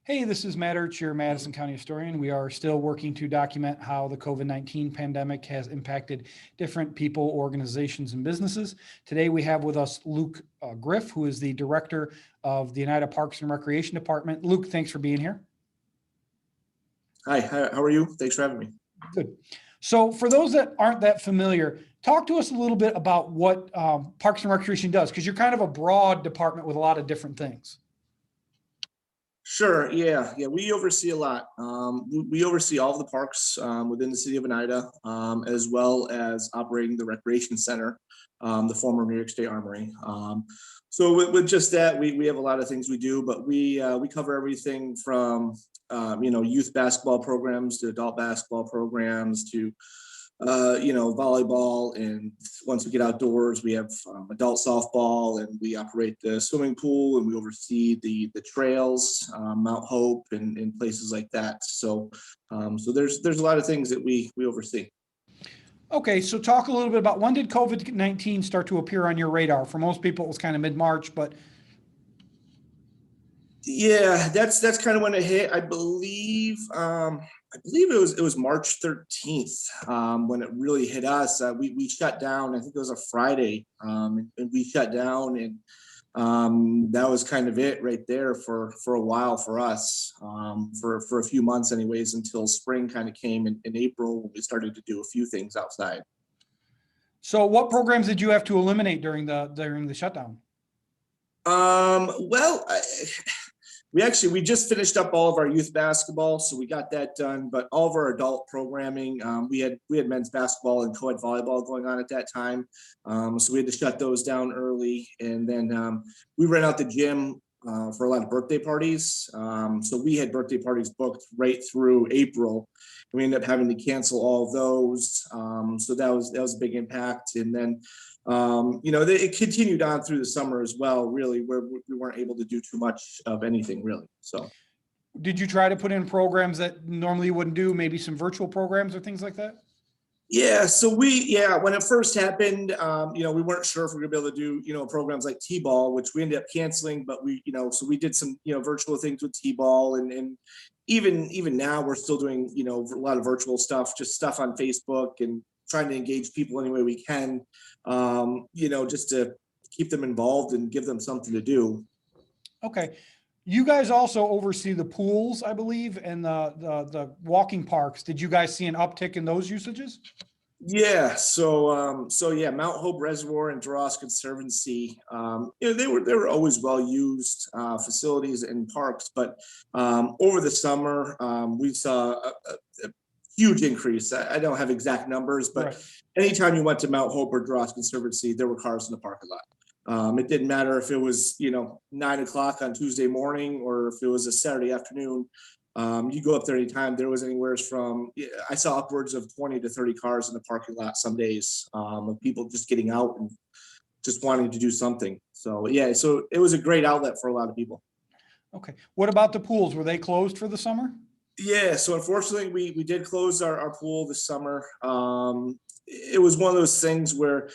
Hey, this is Matt Urtz, your Madison County historian. We are still working to document how the COVID-19 pandemic has impacted different people, organizations, and businesses. Today we have with us Luke Griff, who is the director of the Oneida Parks and Recreation Department. Luke, thanks for being here. Hi, how are you? Thanks for having me. Good. So for those that aren't that familiar, talk to us a little bit about what Parks and Recreation does, because you're kind of a broad department with a lot of different things. Sure. Yeah. We oversee a lot. We oversee all of the parks within the city of Oneida, as well as operating the recreation center, the former New York State Armory. So with just that, we have a lot of things we do, but we cover everything from youth basketball programs to adult basketball programs to volleyball, and once we get outdoors, we have adult softball, and we operate the swimming pool, and we oversee the trails, Mount Hope, and places like that. So there's a lot of things that we oversee. Okay, so talk a little bit about when did COVID-19 start to appear on your radar? For most people, it was kind of mid-March, but yeah, that's kind of when it hit. I believe it was March 13th when it really hit us. We shut down. I think it was a Friday, and we shut down, and that was kind of it right there for a while for us, for a few months anyways, until spring kind of came in April when we started to do a few things outside. so what programs did you have to eliminate during the shutdown? Well, we just finished up all of our youth basketball, so we got that done. But all of our adult programming, we had men's basketball and co-ed volleyball going on at that time, so we had to shut those down early. And then we ran out the gym for a lot of birthday parties, so we had birthday parties booked right through April. And we ended up having to cancel all of those, so that was a big impact. And then it continued on through the summer as well, really, where we weren't able to do too much of anything really. So Did you try to put in programs that normally you wouldn't do, maybe some virtual programs or things like that? yeah, so when it first happened, we weren't sure if we were gonna be able to do, programs like T-ball, which we ended up canceling, but so we did some, virtual things with T-ball, and even now we're still doing, a lot of virtual stuff, just stuff on Facebook, and trying to engage people any way we can, just to keep them involved and give them something to do. Okay. You guys also oversee the pools, I believe, and the walking parks. Did you guys see an uptick in those usages? Yeah, so yeah, Mount Hope Reservoir and Dross Conservancy, they were always well used facilities and parks, but over the summer we saw a huge increase. I don't have exact numbers, but Right. Anytime you went to Mount Hope or Dross Conservancy, there were cars in the parking lot. It didn't matter if it was 9 o'clock on Tuesday morning or if it was a Saturday afternoon. You go up there anytime. There was anywhere from, I saw upwards of 20 to 30 cars in the parking lot some days, of people just getting out and just wanting to do something. So yeah, so it was a great outlet for a lot of people. Okay. What about the pools? Were they closed for the summer? Yeah, so unfortunately, we did close our pool this summer. It was one of those things where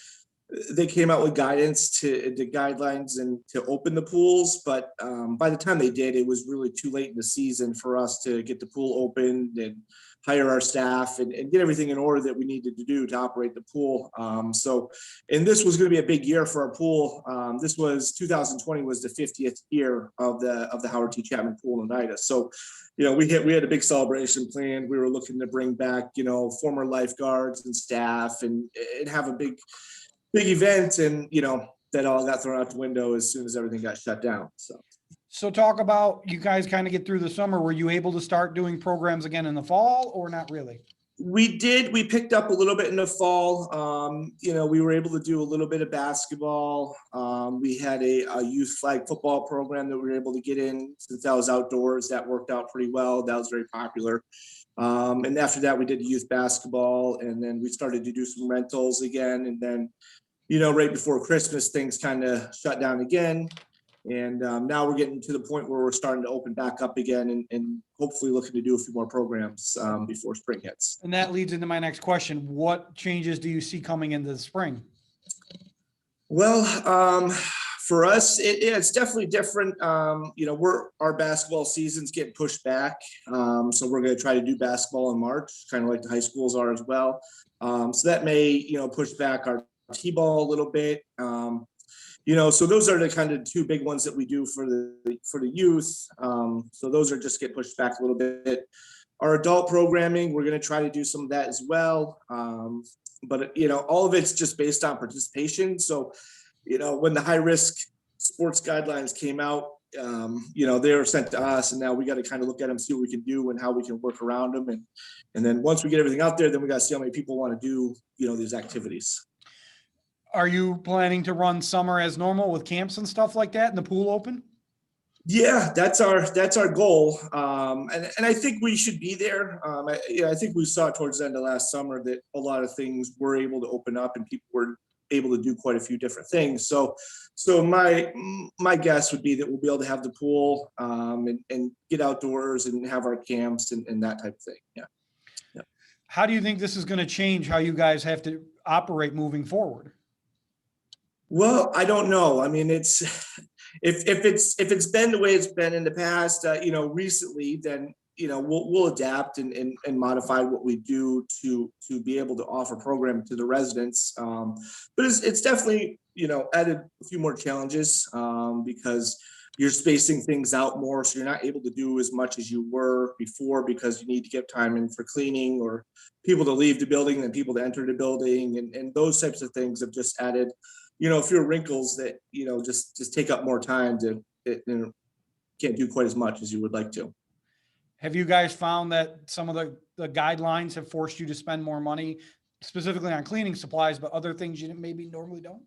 they came out with guidance to guidelines and to open the pools, but by the time they did, it was really too late in the season for us to get the pool opened and hire our staff and get everything in order that we needed to do to operate the pool. And this was going to be a big year for our pool. This was 2020 was the 50th year of the Howard T. Chapman Pool in Oneida. So we had a big celebration planned. We were looking to bring back former lifeguards and staff and have a big event, and that all got thrown out the window as soon as everything got shut down. So talk about, you guys kind of get through the summer. Were you able to start doing programs again in the fall or not really? We did. We picked up a little bit in the fall. We were able to do a little bit of basketball. We had a youth flag football program that we were able to get in since that was outdoors. That worked out pretty well. That was very popular. And after that, we did youth basketball, and then we started to do some rentals again. And then, right before Christmas, things kind of shut down again. And now we're getting to the point where we're starting to open back up again, and hopefully looking to do a few more programs before spring hits. And that leads into my next question. What changes do you see coming into the spring? Well, For us, it's definitely different. Our basketball season's getting pushed back. So we're going to try to do basketball in March, kind of like the high schools are as well. So that may, push back our T-ball a little bit. So those are the kind of two big ones that we do for the youth. So those are just get pushed back a little bit. Our adult programming, we're going to try to do some of that as well. But all of it's just based on participation. So, when the high risk sports guidelines came out, they were sent to us, and now we got to kind of look at them, see what we can do and how we can work around them. And then once we get everything out there, then we got to see how many people want to do, these activities. Are you planning to run summer as normal with camps and stuff like that and the pool open? Yeah, that's our goal. And I think we should be there. I think we saw towards the end of last summer that a lot of things were able to open up and people were able to do quite a few different things. So my guess would be that we'll be able to have the pool and get outdoors and have our camps and that type of thing. Yeah. How do you think this is going to change how you guys have to operate moving forward? Well, I don't know. I mean, it's if it's been the way it's been in the past, recently, then we'll adapt and modify what we do to be able to offer program to the residents. But it's definitely added a few more challenges because you're spacing things out more, so you're not able to do as much as you were before because you need to get time in for cleaning or people to leave the building and people to enter the building, and those types of things have just added fewer wrinkles that just take up more time to can't do quite as much as you would like to. Have you guys found that some of the guidelines have forced you to spend more money specifically on cleaning supplies, but other things you maybe normally don't?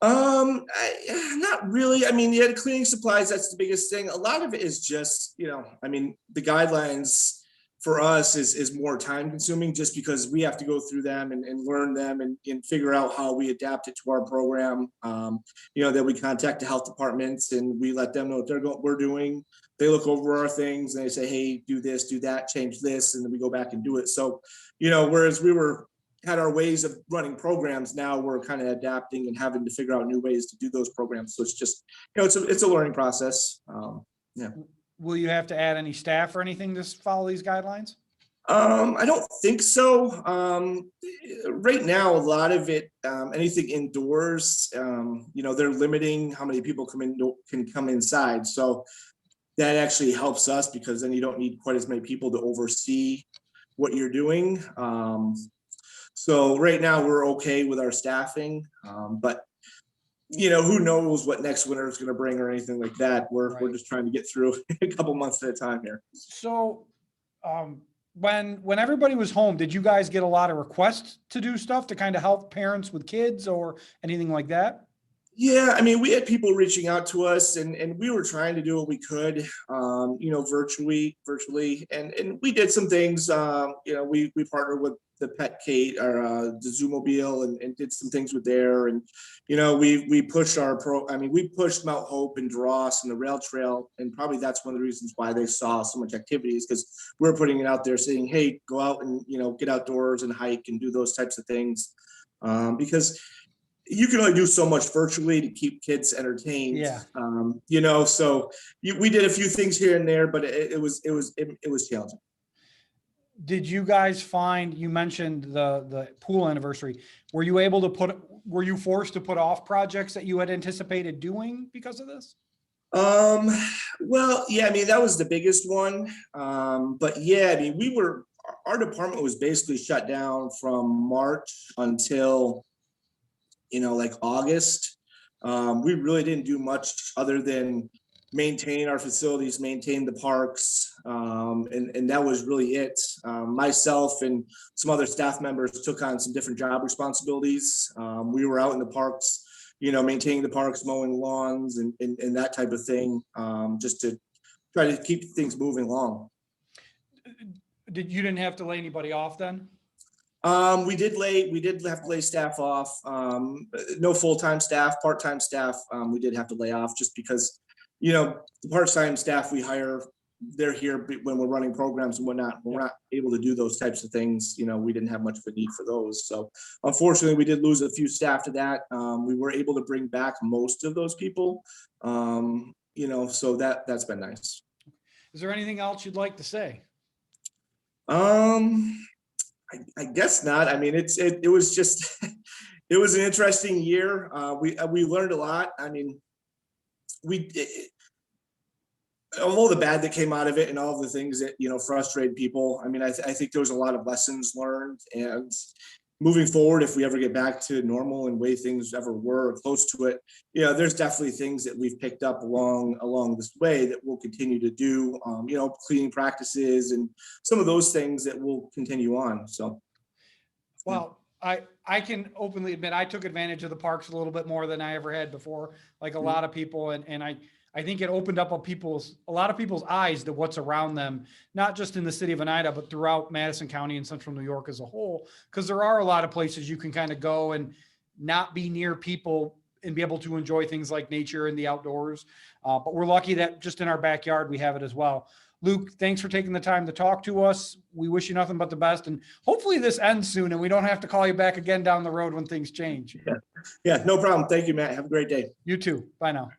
Not really. I mean, the cleaning supplies, that's the biggest thing. A lot of it is just, the guidelines for us is more time consuming just because we have to go through them and learn them and figure out how we adapt it to our program. That we contact the health departments and we let them know what we're doing. They look over our things and they say, hey, do this, do that, change this. And then we go back and do it. So, whereas we had our ways of running programs, now we're kind of adapting and having to figure out new ways to do those programs. So it's just, it's a learning process. Yeah. Will you have to add any staff or anything to follow these guidelines? I don't think so. Right now, a lot of it, anything indoors, they're limiting how many people can come inside. So that actually helps us because then you don't need quite as many people to oversee what you're doing. So right now we're okay with our staffing, but who knows what next winter is going to bring or anything like that. We're just trying to get through a couple months at a time here. So, when everybody was home, did you guys get a lot of requests to do stuff to kind of help parents with kids or anything like that? Yeah, I mean, we had people reaching out to us and we were trying to do what we could, virtually. And we did some things, we partnered with the Pet Kate or the Zoomobile and did some things with there. And, we pushed we pushed Mount Hope and Dross and the rail trail. And probably that's one of the reasons why they saw so much activity is because we're putting it out there saying, hey, go out and, get outdoors and hike and do those types of things. Because you can only do so much virtually to keep kids entertained. Yeah. So we did a few things here and there, but it was challenging. Did you guys find, you mentioned the pool anniversary, were you forced to put off projects that you had anticipated doing because of this? Well, yeah, I mean, that was the biggest one. But yeah, I mean, our department was basically shut down from March until like August. We really didn't do much other than maintain our facilities, maintain the parks, and that was really it. Myself and some other staff members took on some different job responsibilities. We were out in the parks, maintaining the parks, mowing lawns and that type of thing, just to try to keep things moving along. You didn't have to lay anybody off then? We did have to lay staff off. No full-time staff, part-time staff. We did have to lay off just because, the part-time staff we hire, they're here when we're running programs and whatnot. We're not able to do those types of things. We didn't have much of a need for those. So unfortunately, we did lose a few staff to that. We were able to bring back most of those people. So that's been nice. Is there anything else you'd like to say? I guess not. I mean, it was just, it was an interesting year. We learned a lot. I mean, all the bad that came out of it and all the things that, frustrated people. I mean, I think there was a lot of lessons learned, and moving forward, if we ever get back to normal and way things ever were or close to it, there's definitely things that we've picked up along this way that we'll continue to do, cleaning practices and some of those things that will continue on. So, well, I can openly admit I took advantage of the parks a little bit more than I ever had before, like a lot of people. And I think it opened up a lot of people's eyes to what's around them, not just in the city of Oneida, but throughout Madison County and Central New York as a whole. Because there are a lot of places you can kind of go and not be near people and be able to enjoy things like nature and the outdoors. But we're lucky that just in our backyard, we have it as well. Luke, thanks for taking the time to talk to us. We wish you nothing but the best. And hopefully this ends soon and we don't have to call you back again down the road when things change. Yeah, no problem. Thank you, Matt. Have a great day. You too. Bye now.